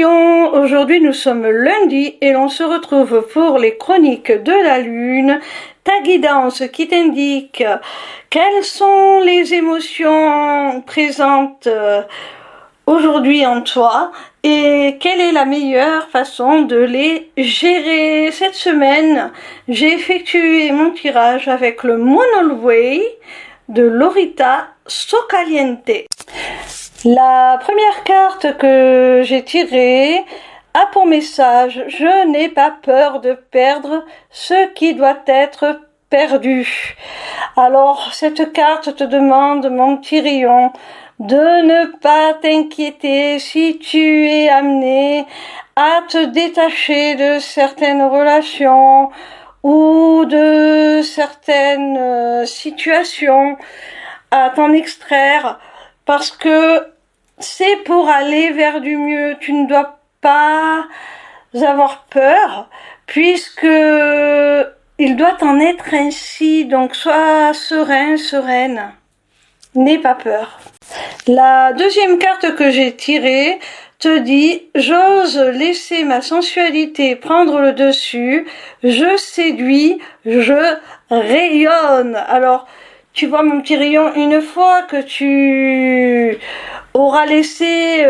Tyrion, aujourd'hui nous sommes lundi et l'on se retrouve pour les chroniques de la lune, ta guidance qui t'indique quelles sont les émotions présentes aujourd'hui en toi et quelle est la meilleure façon de les gérer. Cette semaine, j'ai effectué mon tirage avec le Monolway de Lorita Socaliente. La première carte que j'ai tirée a pour message: je n'ai pas peur de perdre ce qui doit être perdu. Alors cette carte te demande, mon Tyrion, de ne pas t'inquiéter si tu es amené à te détacher de certaines relations ou de certaines situations, à t'en extraire, parce que c'est pour aller vers du mieux. Tu ne dois pas avoir peur, puisque il doit en être ainsi. Donc sois serein, sereine. N'aie pas peur. La deuxième carte que j'ai tirée te dit: j'ose laisser ma sensualité prendre le dessus, je séduis, je rayonne. Alors, tu vois, mon petit rayon, une fois que tu auras laissé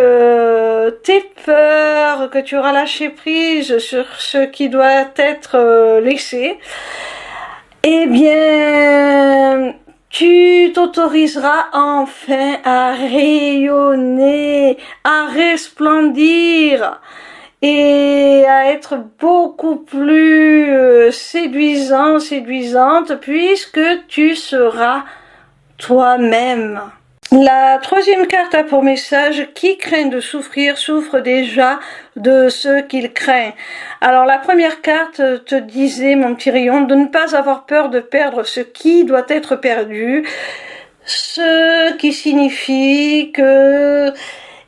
tes peurs, que tu auras lâché prise sur ce qui doit être laissé, eh bien, tu t'autoriseras enfin à rayonner, à resplendir et à être beaucoup plus séduisante, puisque tu seras toi-même. La troisième carte a pour message: qui craint de souffrir souffre déjà de ce qu'il craint. Alors la première carte te disait, mon petit rayon, de ne pas avoir peur de perdre ce qui doit être perdu, ce qui signifie que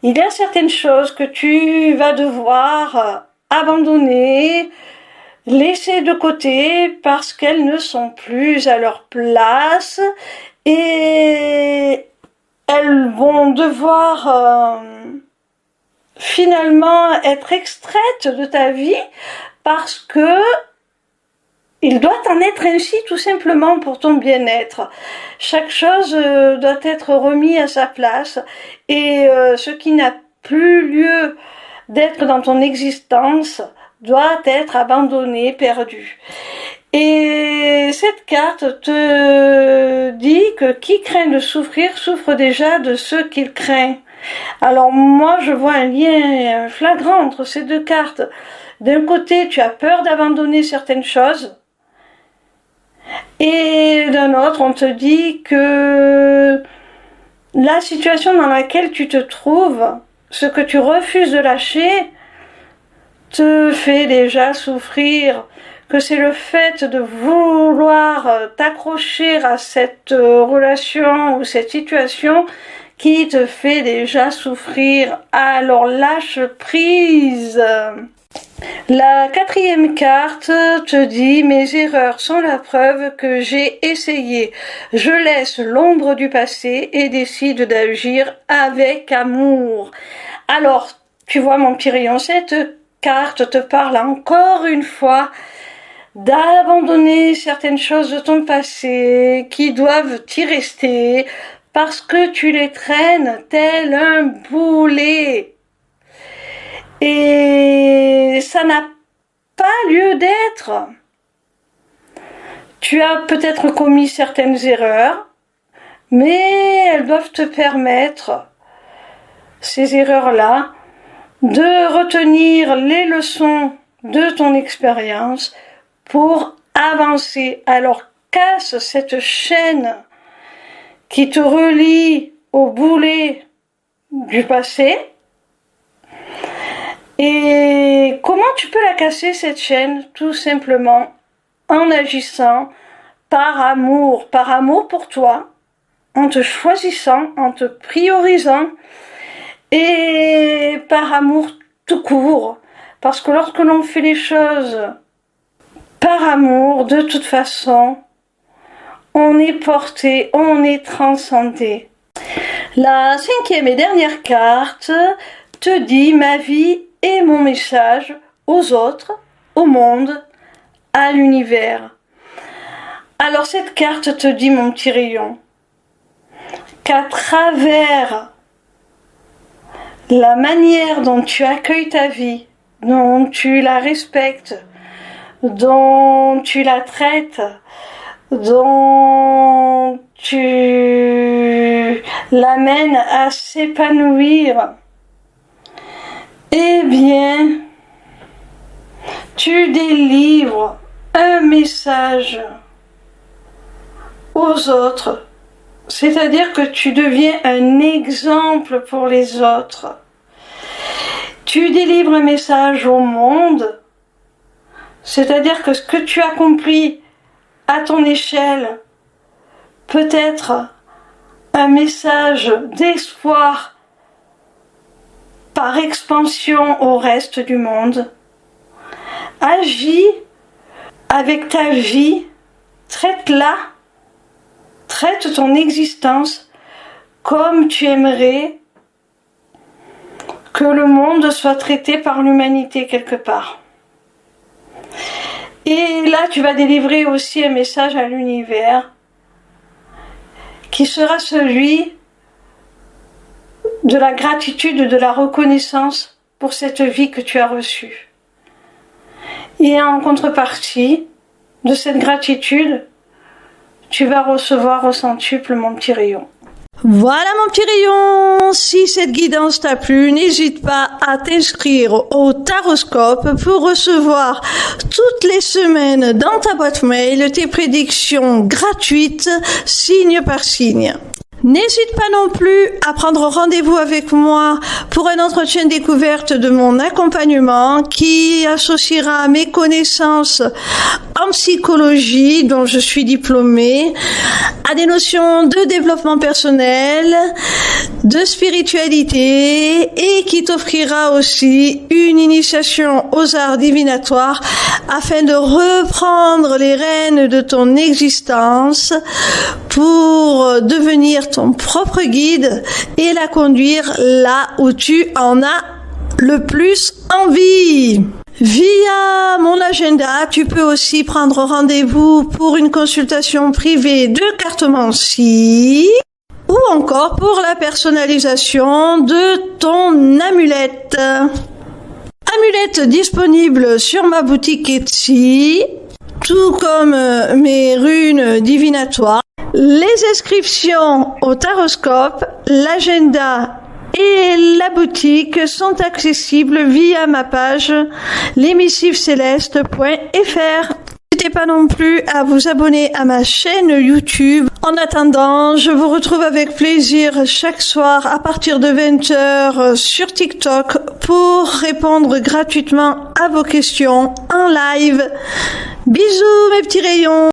il y a certaines choses que tu vas devoir abandonner, laisser de côté parce qu'elles ne sont plus à leur place et elles vont devoir finalement être extraites de ta vie parce que il doit en être ainsi tout simplement pour ton bien-être. Chaque chose doit être remise à sa place et ce qui n'a plus lieu d'être dans ton existence doit être abandonné, perdu. Et cette carte te dit que qui craint de souffrir souffre déjà de ce qu'il craint. Alors moi je vois un lien flagrant entre ces deux cartes. D'un côté, tu as peur d'abandonner certaines choses, et d'un autre, on te dit que la situation dans laquelle tu te trouves, ce que tu refuses de lâcher, te fait déjà souffrir, que c'est le fait de vouloir t'accrocher à cette relation ou cette situation qui te fait déjà souffrir. Alors lâche prise. La quatrième carte te dit: mes erreurs sont la preuve que j'ai essayé. Je laisse l'ombre du passé et décide d'agir avec amour. Alors, tu vois, mon petit rayon, cette carte te parle encore une fois d'abandonner certaines choses de ton passé qui doivent y rester parce que tu les traînes tel un boulet. Et ça n'a pas lieu d'être. Tu as peut-être commis certaines erreurs, mais elles doivent te permettre, ces erreurs-là, de retenir les leçons de ton expérience pour avancer. Alors casse cette chaîne qui te relie au boulet du passé. Et comment tu peux la casser, cette chaîne? Tout simplement en agissant par amour pour toi, en te choisissant, en te priorisant et par amour tout court. Parce que lorsque l'on fait les choses par amour, de toute façon, on est porté, on est transcendé. La cinquième et dernière carte te dit: ma vie est mon message aux autres, au monde, à l'univers. Alors cette carte te dit, mon petit rayon, qu'à travers la manière dont tu accueilles ta vie, dont tu la respectes, dont tu la traites, dont tu l'amènes à s'épanouir, eh bien, tu délivres un message aux autres. C'est-à-dire que tu deviens un exemple pour les autres. Tu délivres un message au monde. C'est-à-dire que ce que tu accomplis à ton échelle peut être un message d'espoir par expansion au reste du monde. Agis avec ta vie, traite-la, traite ton existence comme tu aimerais que le monde soit traité par l'humanité quelque part. Et là, tu vas délivrer aussi un message à l'univers qui sera celui de la gratitude, de la reconnaissance pour cette vie que tu as reçue. Et en contrepartie de cette gratitude, tu vas recevoir au centuple, mon petit rayon. Voilà mon petit rayon, si cette guidance t'a plu, n'hésite pas à t'inscrire au Taroscope pour recevoir toutes les semaines dans ta boîte mail tes prédictions gratuites, signe par signe. N'hésite pas non plus à prendre rendez-vous avec moi pour un entretien découverte de mon accompagnement qui associera mes connaissances en psychologie, dont je suis diplômée, à des notions de développement personnel, de spiritualité et qui t'offrira aussi une initiation aux arts divinatoires afin de reprendre les rênes de ton existence pour devenir ton propre guide et la conduire là où tu en as le plus envie. Via mon agenda, tu peux aussi prendre rendez-vous pour une consultation privée de cartomancie ou encore pour la personnalisation de ton amulette. Amulette disponible sur ma boutique Etsy, tout comme mes runes divinatoires. Les inscriptions au Taroscope, l'agenda et la boutique sont accessibles via ma page lesmissivescélestes.fr. N'hésitez pas non plus à vous abonner à ma chaîne YouTube. En attendant, je vous retrouve avec plaisir chaque soir à partir de 20h sur TikTok pour répondre gratuitement à vos questions en live. Bisous mes petits rayons!